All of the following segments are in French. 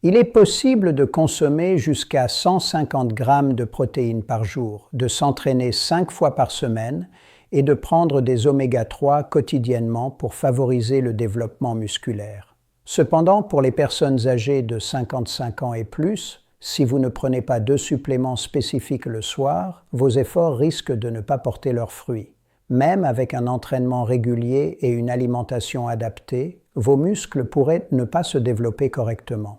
Il est possible de consommer jusqu'à 150 grammes de protéines par jour, de s'entraîner 5 fois par semaine et de prendre des oméga-3 quotidiennement pour favoriser le développement musculaire. Cependant, pour les personnes âgées de 55 ans et plus, si vous ne prenez pas de suppléments spécifiques le soir, vos efforts risquent de ne pas porter leurs fruits. Même avec un entraînement régulier et une alimentation adaptée, vos muscles pourraient ne pas se développer correctement.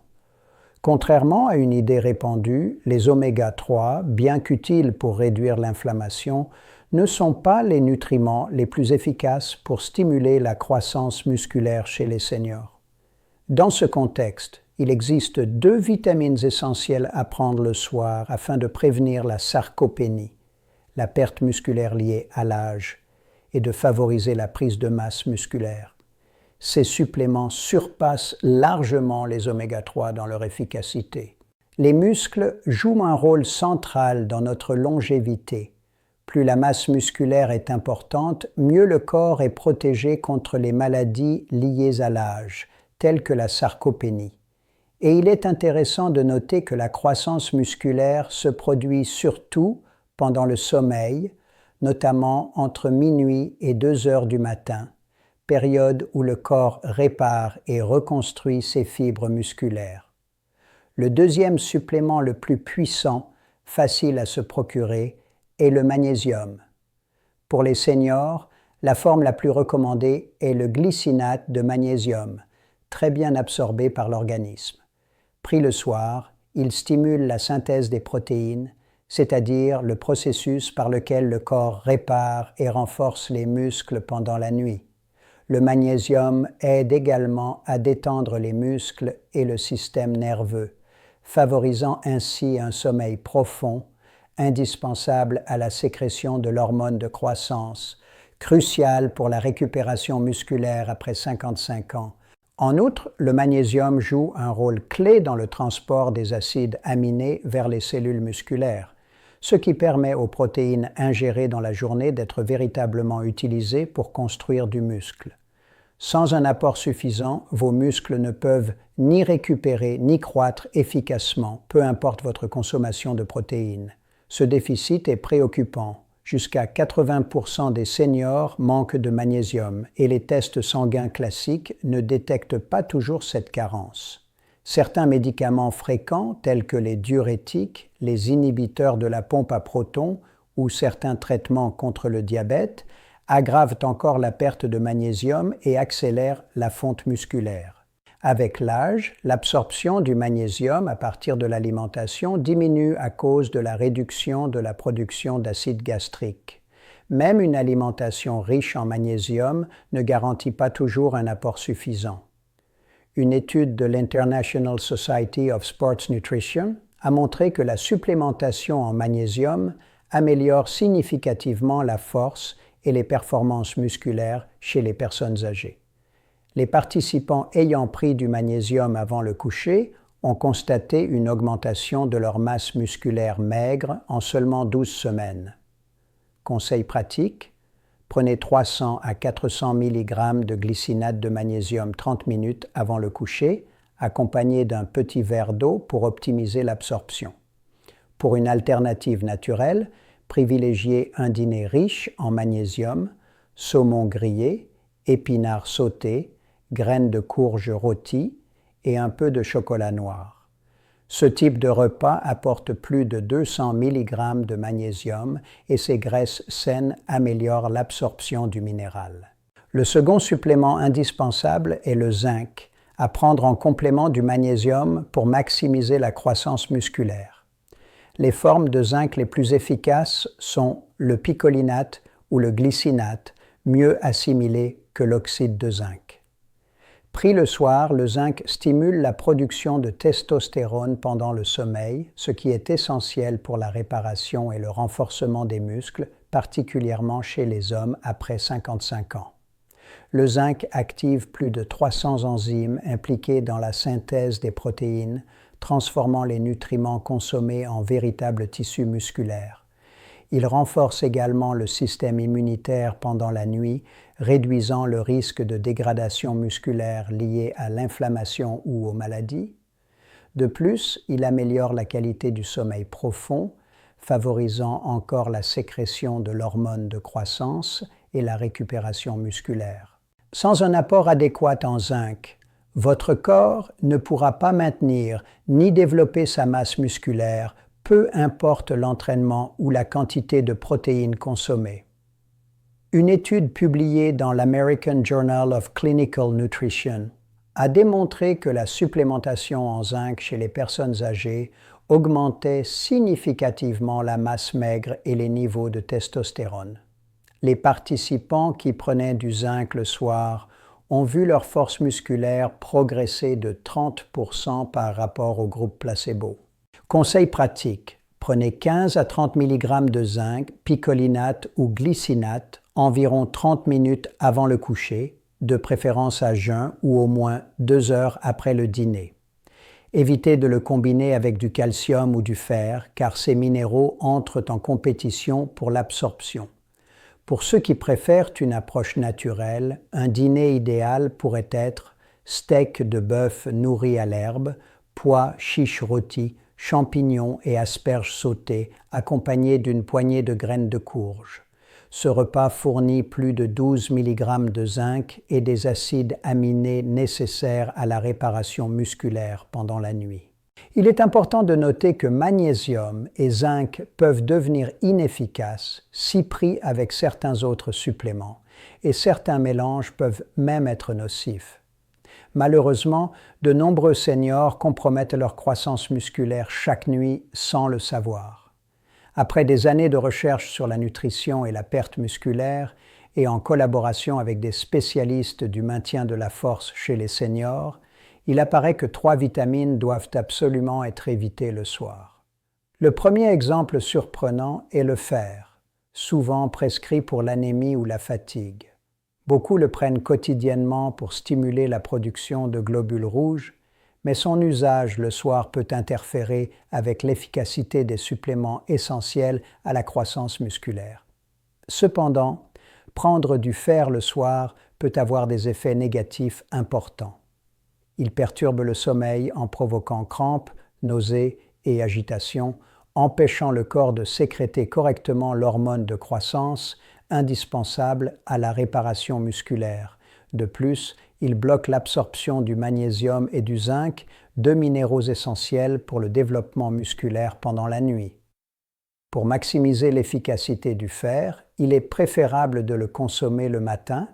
Contrairement à une idée répandue, les oméga-3, bien qu'utiles pour réduire l'inflammation, ne sont pas les nutriments les plus efficaces pour stimuler la croissance musculaire chez les seniors. Dans ce contexte, il existe 2 vitamines essentielles à prendre le soir afin de prévenir la sarcopénie, la perte musculaire liée à l'âge, et de favoriser la prise de masse musculaire. Ces suppléments surpassent largement les oméga-3 dans leur efficacité. Les muscles jouent un rôle central dans notre longévité. Plus la masse musculaire est importante, mieux le corps est protégé contre les maladies liées à l'âge, telles que la sarcopénie. Et il est intéressant de noter que la croissance musculaire se produit surtout pendant le sommeil, notamment entre minuit et 2 heures du matin, période où le corps répare et reconstruit ses fibres musculaires. Le deuxième supplément le plus puissant, facile à se procurer, est le magnésium. Pour les seniors, la forme la plus recommandée est le glycinate de magnésium, très bien absorbé par l'organisme. Pris le soir, il stimule la synthèse des protéines, c'est-à-dire le processus par lequel le corps répare et renforce les muscles pendant la nuit. Le magnésium aide également à détendre les muscles et le système nerveux, favorisant ainsi un sommeil profond, indispensable à la sécrétion de l'hormone de croissance, crucial pour la récupération musculaire après 55 ans. En outre, le magnésium joue un rôle clé dans le transport des acides aminés vers les cellules musculaires, ce qui permet aux protéines ingérées dans la journée d'être véritablement utilisées pour construire du muscle. Sans un apport suffisant, vos muscles ne peuvent ni récupérer ni croître efficacement, peu importe votre consommation de protéines. Ce déficit est préoccupant. Jusqu'à 80% des seniors manquent de magnésium et les tests sanguins classiques ne détectent pas toujours cette carence. Certains médicaments fréquents, tels que les diurétiques, les inhibiteurs de la pompe à protons ou certains traitements contre le diabète, aggravent encore la perte de magnésium et accélèrent la fonte musculaire. Avec l'âge, l'absorption du magnésium à partir de l'alimentation diminue à cause de la réduction de la production d'acide gastrique. Même une alimentation riche en magnésium ne garantit pas toujours un apport suffisant. Une étude de l'International Society of Sports Nutrition a montré que la supplémentation en magnésium améliore significativement la force et les performances musculaires chez les personnes âgées. Les participants ayant pris du magnésium avant le coucher ont constaté une augmentation de leur masse musculaire maigre en seulement 12 semaines. Conseil pratique, prenez 300 à 400 mg de glycinate de magnésium 30 minutes avant le coucher, accompagné d'un petit verre d'eau pour optimiser l'absorption. Pour une alternative naturelle, privilégiez un dîner riche en magnésium, saumon grillé, épinards sautés, graines de courge rôties et un peu de chocolat noir. Ce type de repas apporte plus de 200 mg de magnésium et ces graisses saines améliorent l'absorption du minéral. Le second supplément indispensable est le zinc, à prendre en complément du magnésium pour maximiser la croissance musculaire. Les formes de zinc les plus efficaces sont le picolinate ou le glycinate, mieux assimilés que l'oxyde de zinc. Pris le soir, le zinc stimule la production de testostérone pendant le sommeil, ce qui est essentiel pour la réparation et le renforcement des muscles, particulièrement chez les hommes après 55 ans. Le zinc active plus de 300 enzymes impliquées dans la synthèse des protéines, transformant les nutriments consommés en véritables tissus musculaires. Il renforce également le système immunitaire pendant la nuit, réduisant le risque de dégradation musculaire liée à l'inflammation ou aux maladies. De plus, il améliore la qualité du sommeil profond, favorisant encore la sécrétion de l'hormone de croissance et la récupération musculaire. Sans un apport adéquat en zinc, votre corps ne pourra pas maintenir ni développer sa masse musculaire, peu importe l'entraînement ou la quantité de protéines consommées. Une étude publiée dans l'American Journal of Clinical Nutrition a démontré que la supplémentation en zinc chez les personnes âgées augmentait significativement la masse maigre et les niveaux de testostérone. Les participants qui prenaient du zinc le soir ont vu leur force musculaire progresser de 30% par rapport au groupe placebo. Conseil pratique, prenez 15 à 30 mg de zinc, picolinate ou glycinate environ 30 minutes avant le coucher, de préférence à jeun ou au moins 2 heures après le dîner. Évitez de le combiner avec du calcium ou du fer car ces minéraux entrent en compétition pour l'absorption. Pour ceux qui préfèrent une approche naturelle, un dîner idéal pourrait être steak de bœuf nourri à l'herbe, pois chiches rôtis, champignons et asperges sautées accompagnés d'une poignée de graines de courge. Ce repas fournit plus de 12 mg de zinc et des acides aminés nécessaires à la réparation musculaire pendant la nuit. Il est important de noter que magnésium et zinc peuvent devenir inefficaces si pris avec certains autres suppléments, et certains mélanges peuvent même être nocifs. Malheureusement, de nombreux seniors compromettent leur croissance musculaire chaque nuit sans le savoir. Après des années de recherche sur la nutrition et la perte musculaire, et en collaboration avec des spécialistes du maintien de la force chez les seniors, il apparaît que 3 vitamines doivent absolument être évitées le soir. Le premier exemple surprenant est le fer, souvent prescrit pour l'anémie ou la fatigue. Beaucoup le prennent quotidiennement pour stimuler la production de globules rouges, mais son usage le soir peut interférer avec l'efficacité des suppléments essentiels à la croissance musculaire. Cependant, prendre du fer le soir peut avoir des effets négatifs importants. Il perturbe le sommeil en provoquant crampes, nausées et agitation, empêchant le corps de sécréter correctement l'hormone de croissance indispensable à la réparation musculaire. De plus, il bloque l'absorption du magnésium et du zinc, 2 minéraux essentiels pour le développement musculaire pendant la nuit. Pour maximiser l'efficacité du fer, il est préférable de le consommer le matin,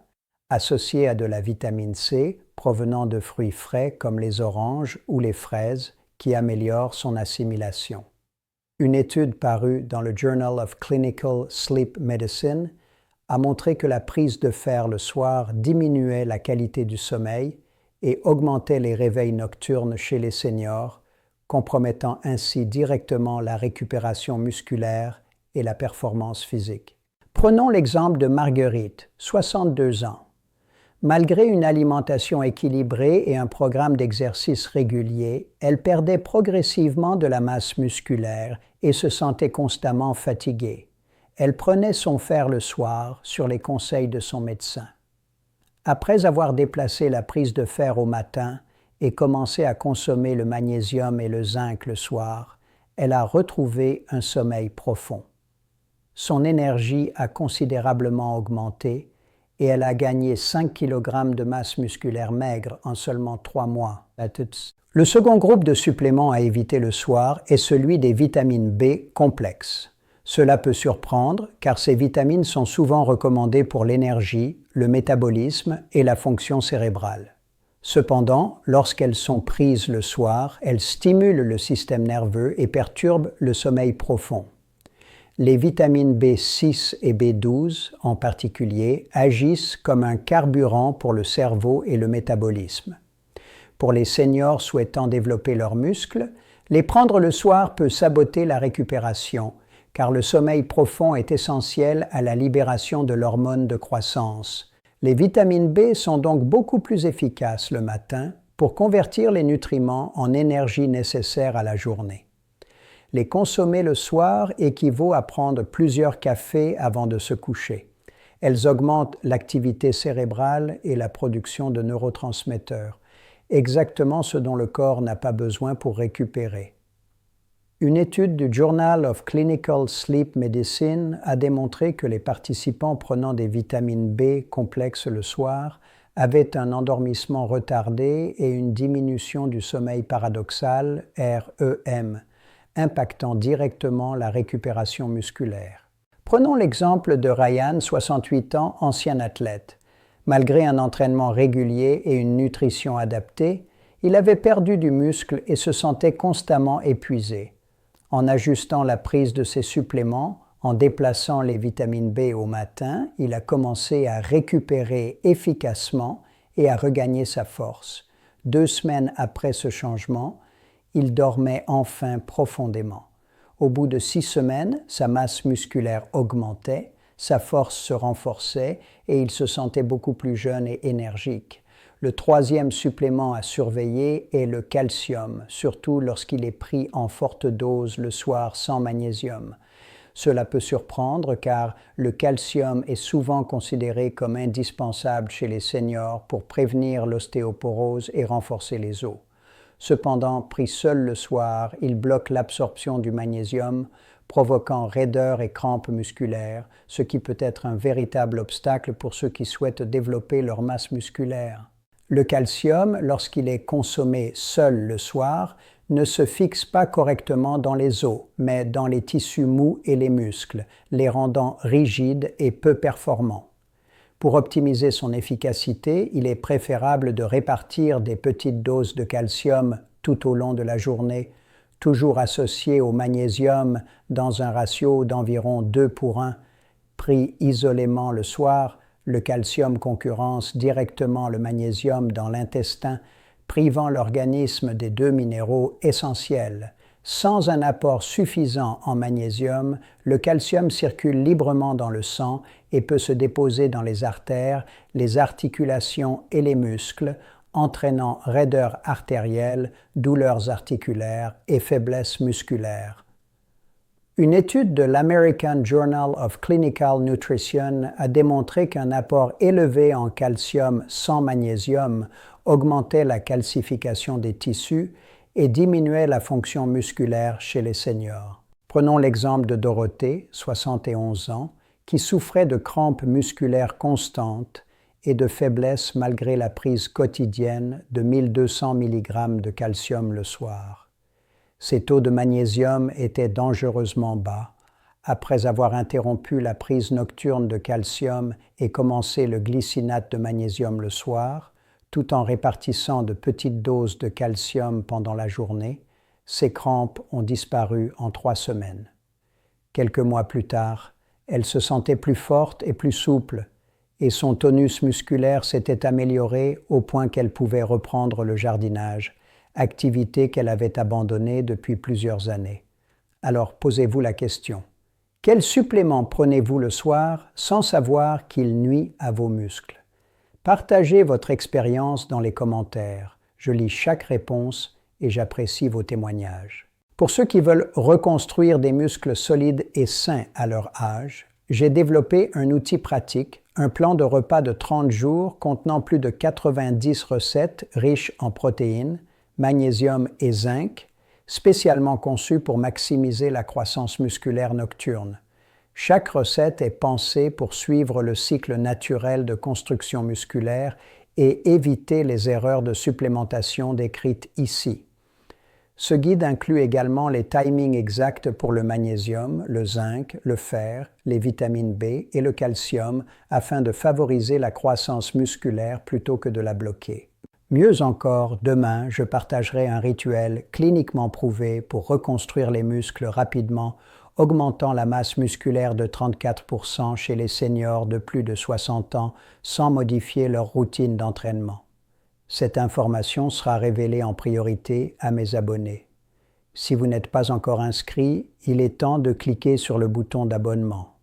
associé à de la vitamine C provenant de fruits frais comme les oranges ou les fraises, qui améliorent son assimilation. Une étude parue dans le Journal of Clinical Sleep Medicine a montré que la prise de fer le soir diminuait la qualité du sommeil et augmentait les réveils nocturnes chez les seniors, compromettant ainsi directement la récupération musculaire et la performance physique. Prenons l'exemple de Marguerite, 62 ans. Malgré une alimentation équilibrée et un programme d'exercice régulier, elle perdait progressivement de la masse musculaire et se sentait constamment fatiguée. Elle prenait son fer le soir sur les conseils de son médecin. Après avoir déplacé la prise de fer au matin et commencé à consommer le magnésium et le zinc le soir, elle a retrouvé un sommeil profond. Son énergie a considérablement augmenté et elle a gagné 5 kg de masse musculaire maigre en seulement 3 mois. Le second groupe de suppléments à éviter le soir est celui des vitamines B complexes. Cela peut surprendre car ces vitamines sont souvent recommandées pour l'énergie, le métabolisme et la fonction cérébrale. Cependant, lorsqu'elles sont prises le soir, elles stimulent le système nerveux et perturbent le sommeil profond. Les vitamines B6 et B12 en particulier agissent comme un carburant pour le cerveau et le métabolisme. Pour les seniors souhaitant développer leurs muscles, les prendre le soir peut saboter la récupération, car le sommeil profond est essentiel à la libération de l'hormone de croissance. Les vitamines B sont donc beaucoup plus efficaces le matin pour convertir les nutriments en énergie nécessaire à la journée. Les consommer le soir équivaut à prendre plusieurs cafés avant de se coucher. Elles augmentent l'activité cérébrale et la production de neurotransmetteurs. exactement ce dont le corps n'a pas besoin pour récupérer. Une étude du Journal of Clinical Sleep Medicine a démontré que les participants prenant des vitamines B complexes le soir avaient un endormissement retardé et une diminution du sommeil paradoxal, REM, impactant directement la récupération musculaire. Prenons l'exemple de Ryan, 68 ans, ancien athlète. Malgré un entraînement régulier et une nutrition adaptée, il avait perdu du muscle et se sentait constamment épuisé. En ajustant la prise de ses suppléments, en déplaçant les vitamines B au matin, il a commencé à récupérer efficacement et à regagner sa force. 2 semaines après ce changement, il dormait enfin profondément. Au bout de 6 semaines, sa masse musculaire augmentait, sa force se renforçait et il se sentait beaucoup plus jeune et énergique. Le 3e supplément à surveiller est le calcium, surtout lorsqu'il est pris en forte dose le soir sans magnésium. Cela peut surprendre car le calcium est souvent considéré comme indispensable chez les seniors pour prévenir l'ostéoporose et renforcer les os. Cependant, pris seul le soir, il bloque l'absorption du magnésium, provoquant raideur et crampes musculaires, ce qui peut être un véritable obstacle pour ceux qui souhaitent développer leur masse musculaire. Le calcium, lorsqu'il est consommé seul le soir, ne se fixe pas correctement dans les os, mais dans les tissus mous et les muscles, les rendant rigides et peu performants. Pour optimiser son efficacité, il est préférable de répartir des petites doses de calcium tout au long de la journée, toujours associées au magnésium dans un ratio d'environ 2:1. Pris isolément le soir, le calcium concurrence directement le magnésium dans l'intestin, privant l'organisme des 2 minéraux essentiels. Sans un apport suffisant en magnésium, le calcium circule librement dans le sang et peut se déposer dans les artères, les articulations et les muscles, entraînant raideur artérielle, douleurs articulaires et faiblesse musculaire. Une étude de l'American Journal of Clinical Nutrition a démontré qu'un apport élevé en calcium sans magnésium augmentait la calcification des tissus et diminuait la fonction musculaire chez les seniors. Prenons l'exemple de Dorothée, 71 ans, qui souffrait de crampes musculaires constantes et de faiblesse malgré la prise quotidienne de 1200 mg de calcium le soir. Ses taux de magnésium étaient dangereusement bas. Après avoir interrompu la prise nocturne de calcium et commencé le glycinate de magnésium le soir, tout en répartissant de petites doses de calcium pendant la journée, ses crampes ont disparu en 3 semaines. Quelques mois plus tard, elle se sentait plus forte et plus souple, et son tonus musculaire s'était amélioré au point qu'elle pouvait reprendre le jardinage, activité qu'elle avait abandonnée depuis plusieurs années. Alors posez-vous la question. Quel supplément prenez-vous le soir sans savoir qu'il nuit à vos muscles? Partagez votre expérience dans les commentaires. Je lis chaque réponse et j'apprécie vos témoignages. Pour ceux qui veulent reconstruire des muscles solides et sains à leur âge, j'ai développé un outil pratique, un plan de repas de 30 jours contenant plus de 90 recettes riches en protéines, magnésium et zinc, spécialement conçu pour maximiser la croissance musculaire nocturne. Chaque recette est pensée pour suivre le cycle naturel de construction musculaire et éviter les erreurs de supplémentation décrites ici. Ce guide inclut également les timings exacts pour le magnésium, le zinc, le fer, les vitamines B et le calcium afin de favoriser la croissance musculaire plutôt que de la bloquer. Mieux encore, demain, je partagerai un rituel cliniquement prouvé pour reconstruire les muscles rapidement, augmentant la masse musculaire de 34% chez les seniors de plus de 60 ans sans modifier leur routine d'entraînement. Cette information sera révélée en priorité à mes abonnés. Si vous n'êtes pas encore inscrit, il est temps de cliquer sur le bouton d'abonnement.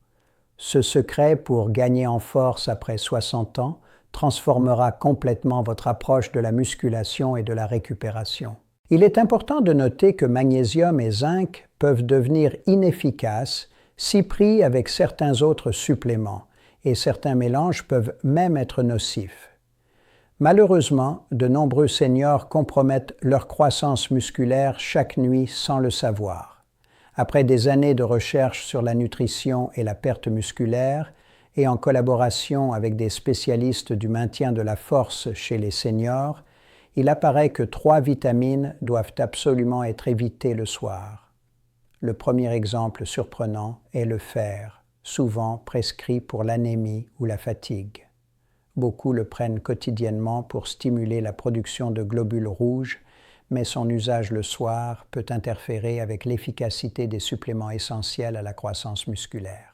Ce secret pour gagner en force après 60 ans transformera complètement votre approche de la musculation et de la récupération. Il est important de noter que magnésium et zinc peuvent devenir inefficaces si pris avec certains autres suppléments, et certains mélanges peuvent même être nocifs. Malheureusement, de nombreux seniors compromettent leur croissance musculaire chaque nuit sans le savoir. Après des années de recherche sur la nutrition et la perte musculaire, et en collaboration avec des spécialistes du maintien de la force chez les seniors, il apparaît que 3 vitamines doivent absolument être évitées le soir. Le premier exemple surprenant est le fer, souvent prescrit pour l'anémie ou la fatigue. Beaucoup le prennent quotidiennement pour stimuler la production de globules rouges, mais son usage le soir peut interférer avec l'efficacité des suppléments essentiels à la croissance musculaire.